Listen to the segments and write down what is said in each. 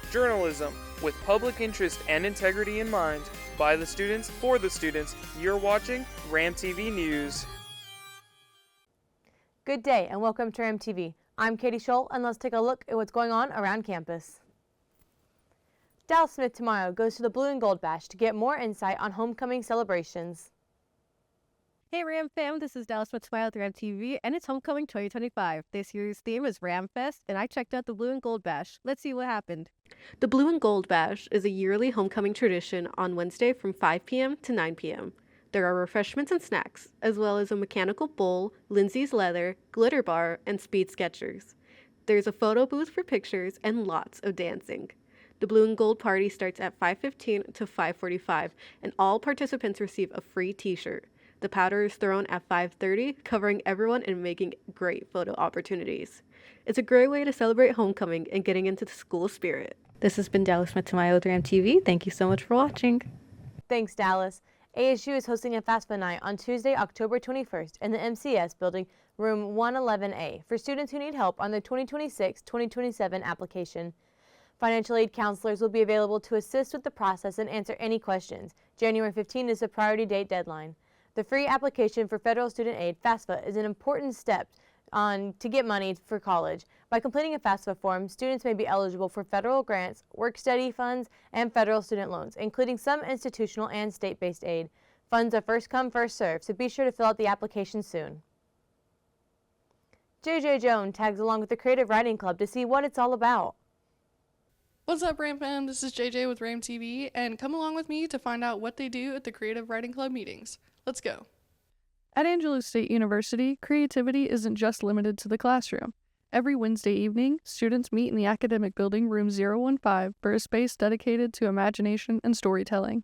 Journalism with public interest and integrity in mind. By the students, for the students. You're watching RAM TV News. Good day and welcome to RAM TV. I'm Katie Scholl and let's take a look at what's going on around campus. Dallas Smith tomorrow goes to the Blue and Gold Bash to get more insight on homecoming celebrations. Hey Ram fam, this is Dallas Smith with Ram TV, and it's Homecoming 2025. This year's theme is Ram Fest, and I checked out the Blue and Gold Bash. Let's see what happened. The Blue and Gold Bash is a yearly homecoming tradition on Wednesday from 5 p.m. to 9 p.m. There are refreshments and snacks, as well as a mechanical bull, Lindsay's Leather, glitter bar, and speed sketchers. There's a photo booth for pictures and lots of dancing. The Blue and Gold party starts at 5:15 to 5:45, and all participants receive a free t-shirt. The powder is thrown at 5:30, covering everyone and making great photo opportunities. It's a great way to celebrate homecoming and getting into the school spirit. This has been Dallas Smith with Ram TV. Thank you so much for watching. Thanks, Dallas. ASU is hosting a FAFSA night on Tuesday, October 21st in the MCS building, room 111A, for students who need help on their 2026-2027 application. Financial aid counselors will be available to assist with the process and answer any questions. January 15 is the priority date deadline. The free application for federal student aid, FAFSA, is an important step to get money for college. By completing a FAFSA form, students may be eligible for federal grants, work-study funds, and federal student loans, including some institutional and state-based aid. Funds are first come, first served, so be sure to fill out the application soon. JJ Jones tags along with the Creative Writing Club to see what it's all about. What's up, Ram fam? This is JJ with Ram TV, and come along with me to find out what they do at the Creative Writing Club meetings. Let's go. At Angelo State University, creativity isn't just limited to the classroom. Every Wednesday evening, students meet in the academic building room 015 for a space dedicated to imagination and storytelling.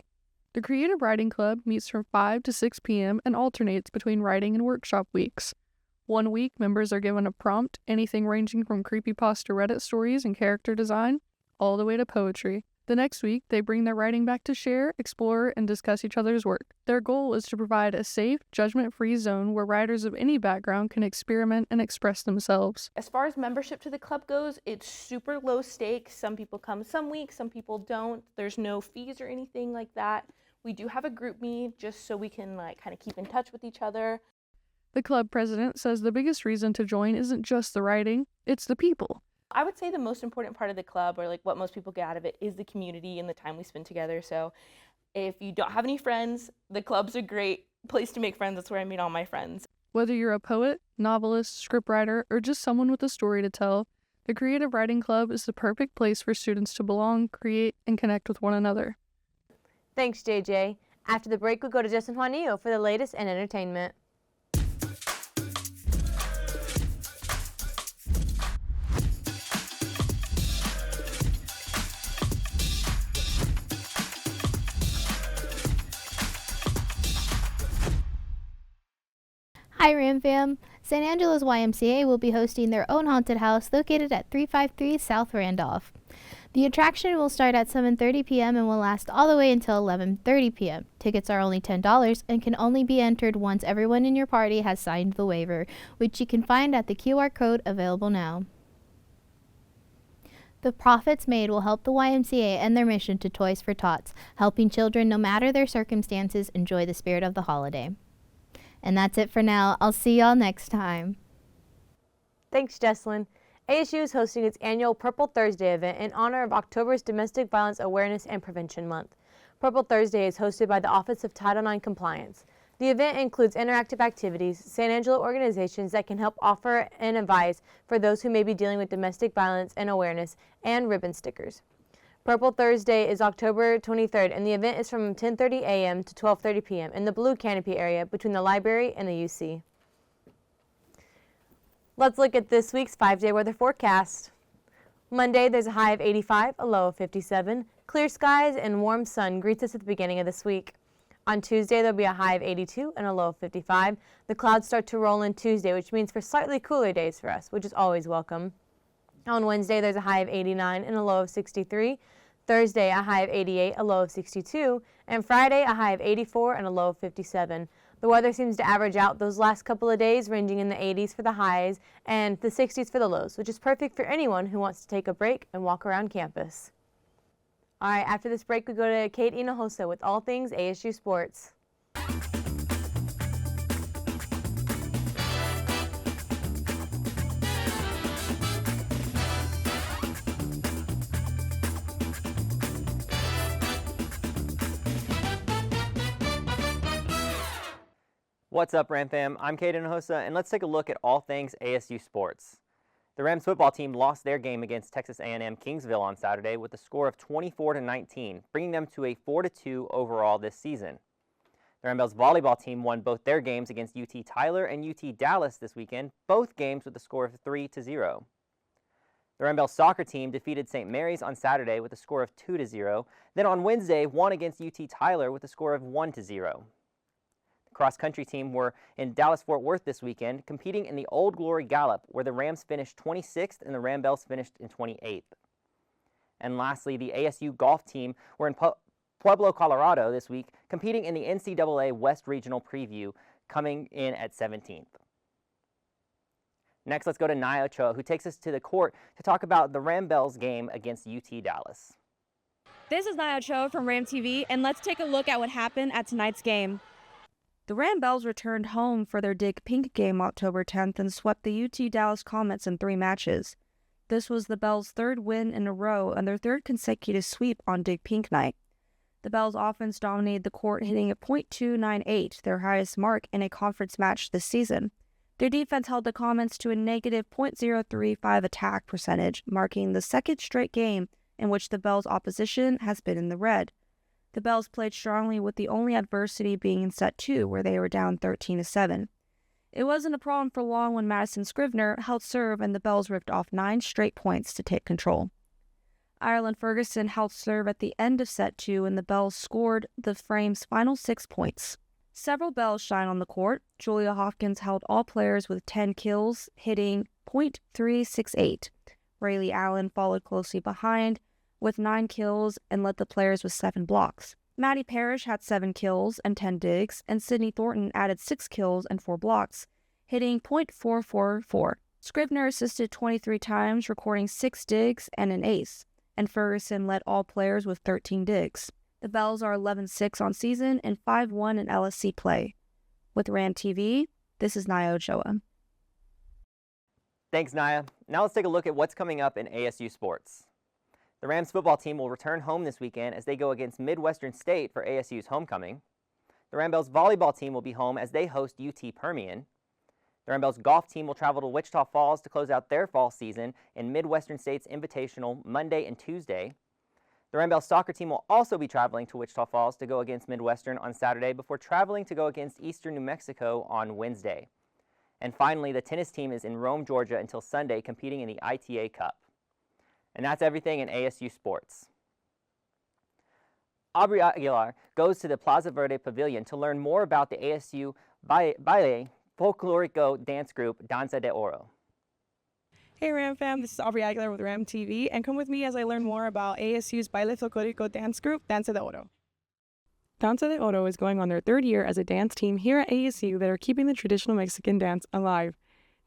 The Creative Writing Club meets from 5 to 6 p.m. and alternates between writing and workshop weeks. One week, members are given a prompt, anything ranging from creepypasta Reddit stories and character design, all the way to poetry. The next week, they bring their writing back to share, explore, and discuss each other's work. Their goal is to provide a safe, judgment-free zone where writers of any background can experiment and express themselves. As far as membership to the club goes, it's super low stakes. Some people come some weeks, some people don't. There's no fees or anything like that. We do have a group meet just so we can kind of keep in touch with each other. The club president says the biggest reason to join isn't just the writing, it's the people. I would say the most important part of the club, or what most people get out of it, is the community and the time we spend together. So if you don't have any friends, the club's a great place to make friends. That's where I meet all my friends. Whether you're a poet, novelist, scriptwriter, or just someone with a story to tell, the Creative Writing Club is the perfect place for students to belong, create, and connect with one another. Thanks, JJ. After the break, we'll go to Justin Juanillo for the latest in entertainment. Hi Ram fam! San Angelo's YMCA will be hosting their own haunted house located at 353 South Randolph. The attraction will start at 7:30 p.m. and will last all the way until 11:30 p.m. Tickets are only $10 and can only be entered once everyone in your party has signed the waiver, which you can find at the QR code available now. The profits made will help the YMCA and their mission to Toys for Tots, helping children, no matter their circumstances, enjoy the spirit of the holiday. And that's it for now. I'll see y'all next time. Thanks, Jesslyn. ASU is hosting its annual Purple Thursday event in honor of October's Domestic Violence Awareness and Prevention Month. Purple Thursday is hosted by the Office of Title IX Compliance. The event includes interactive activities, San Angelo organizations that can help offer and advise for those who may be dealing with domestic violence and awareness, and ribbon stickers. Purple Thursday is October 23rd, and the event is from 10:30 a.m. to 12:30 p.m. in the Blue Canopy area between the library and the UC. Let's look at this week's 5-day weather forecast. Monday, there's a high of 85, a low of 57. Clear skies and warm sun greets us at the beginning of this week. On Tuesday, there'll be a high of 82 and a low of 55. The clouds start to roll in Tuesday, which means for slightly cooler days for us, which is always welcome. On Wednesday, there's a high of 89 and a low of 63. Thursday, a high of 88, a low of 62. And Friday, a high of 84 and a low of 57. The weather seems to average out those last couple of days, ranging in the 80s for the highs and the 60s for the lows, which is perfect for anyone who wants to take a break and walk around campus. All right, after this break, we go to Kate Hinojosa with all things ASU sports. What's up, Ram fam? I'm Kate Hinojosa, and let's take a look at all things ASU sports. The Rams football team lost their game against Texas A&M Kingsville on Saturday with a score of 24-19, bringing them to a 4-2 overall this season. The Ram-Bell's volleyball team won both their games against UT Tyler and UT Dallas this weekend, both games with a score of 3-0. The Ram-Bell soccer team defeated St. Mary's on Saturday with a score of 2-0, then on Wednesday won against UT Tyler with a score of 1-0. Cross-country team were in Dallas-Fort Worth this weekend, competing in the Old Glory Gallop, where the Rams finished 26th and the Ram-Bells finished in 28th. And lastly, the ASU golf team were in Pueblo, Colorado this week, competing in the NCAA West Regional Preview, coming in at 17th. Next, let's go to Naya Ochoa, who takes us to the court to talk about the Ram-Bells game against UT Dallas. This is Naya Ochoa from Ram TV, and let's take a look at what happened at tonight's game. The Ram-Bells returned home for their Dig Pink game October 10th and swept the UT Dallas Comets in 3 matches. This was the Bells' 3rd win in a row and their 3rd consecutive sweep on Dig Pink night. The Bells' offense dominated the court, hitting a .298, their highest mark in a conference match this season. Their defense held the Comets to a negative .035 attack percentage, marking the 2nd straight game in which the Bells' opposition has been in the red. The Bells played strongly, with the only adversity being in set 2, where they were down 13-7. It wasn't a problem for long when Madison Scrivener held serve and the Bells ripped off 9 straight points to take control. Ireland Ferguson held serve at the end of set 2 and the Bells scored the Frame's final 6 points. Several Bells shine on the court. Julia Hopkins held all players with 10 kills, hitting .368. Rayleigh Allen followed closely behind with 9 kills and led the players with 7 blocks. Maddie Parrish had 7 kills and 10 digs, and Sydney Thornton added 6 kills and 4 blocks, hitting .444. Scrivener assisted 23 times, recording 6 digs and an ace, and Ferguson led all players with 13 digs. The Bells are 11-6 on season and 5-1 in LSC play. With Ram TV, this is Naya Ochoa. Thanks, Naya. Now let's take a look at what's coming up in ASU sports. The Rams football team will return home this weekend as they go against Midwestern State for ASU's homecoming. The Ram-Bells volleyball team will be home as they host UT Permian. The Ram-Bells golf team will travel to Wichita Falls to close out their fall season in Midwestern State's Invitational Monday and Tuesday. The Ram-Bells soccer team will also be traveling to Wichita Falls to go against Midwestern on Saturday before traveling to go against Eastern New Mexico on Wednesday. And finally, the tennis team is in Rome, Georgia until Sunday, competing in the ITA Cup. And that's everything in ASU sports. Aubrey Aguilar goes to the Plaza Verde Pavilion to learn more about the ASU Baile Folklorico dance group Danza de Oro. Hey Ram fam, this is Aubrey Aguilar with Ram TV, and come with me as I learn more about ASU's Baile Folklorico dance group, Danza de Oro. Danza de Oro is going on their 3rd year as a dance team here at ASU that are keeping the traditional Mexican dance alive.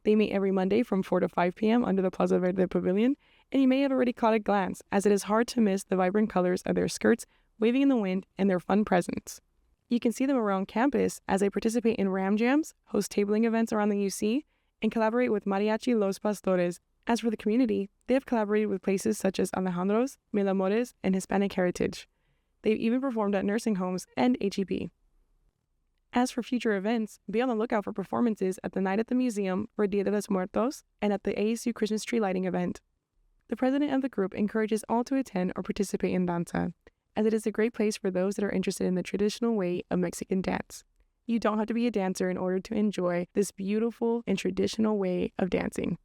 They meet every Monday from 4 to 5 p.m. under the Plaza Verde Pavilion, and you may have already caught a glance, as it is hard to miss the vibrant colors of their skirts waving in the wind and their fun presence. You can see them around campus as they participate in Ram Jams, host tabling events around the UC, and collaborate with Mariachi Los Pastores. As for the community, they have collaborated with places such as Alejandro's, Mil Amores, and Hispanic Heritage. They've even performed at nursing homes and HEB. As for future events, be on the lookout for performances at the Night at the Museum for Dia de los Muertos and at the ASU Christmas tree lighting event. The president of the group encourages all to attend or participate in danza, as it is a great place for those that are interested in the traditional way of Mexican dance. You don't have to be a dancer in order to enjoy this beautiful and traditional way of dancing.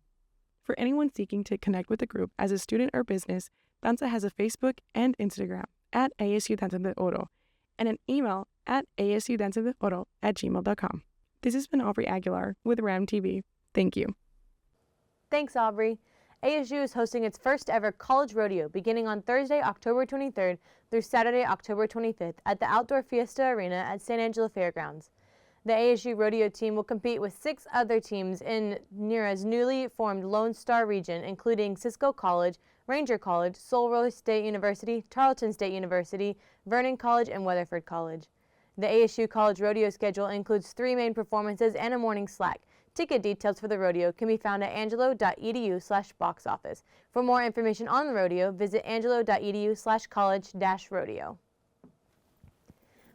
For anyone seeking to connect with the group as a student or business, Danza has a Facebook and Instagram at ASU Danza de Oro and an email at asudanzadeoro@gmail.com. This has been Aubrey Aguilar with Ram TV. Thank you. Thanks, Aubrey. ASU is hosting its first ever college rodeo beginning on Thursday, October 23rd through Saturday, October 25th at the Outdoor Fiesta Arena at San Angelo Fairgrounds. The ASU rodeo team will compete with 6 other teams in NERA's newly formed Lone Star region, including Cisco College, Ranger College, Sul-Roy State University, Tarleton State University, Vernon College, and Weatherford College. The ASU College Rodeo schedule includes 3 main performances and a morning slack. Ticket details for the rodeo can be found at angelo.edu/box office. For more information on the rodeo, visit angelo.edu/college-rodeo.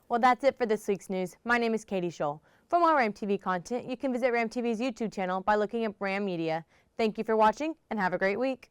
Well, that's it for this week's news. My name is Katie Scholl. For more Ram TV content, you can visit Ram TV's YouTube channel by looking up Ram Media. Thank you for watching and have a great week.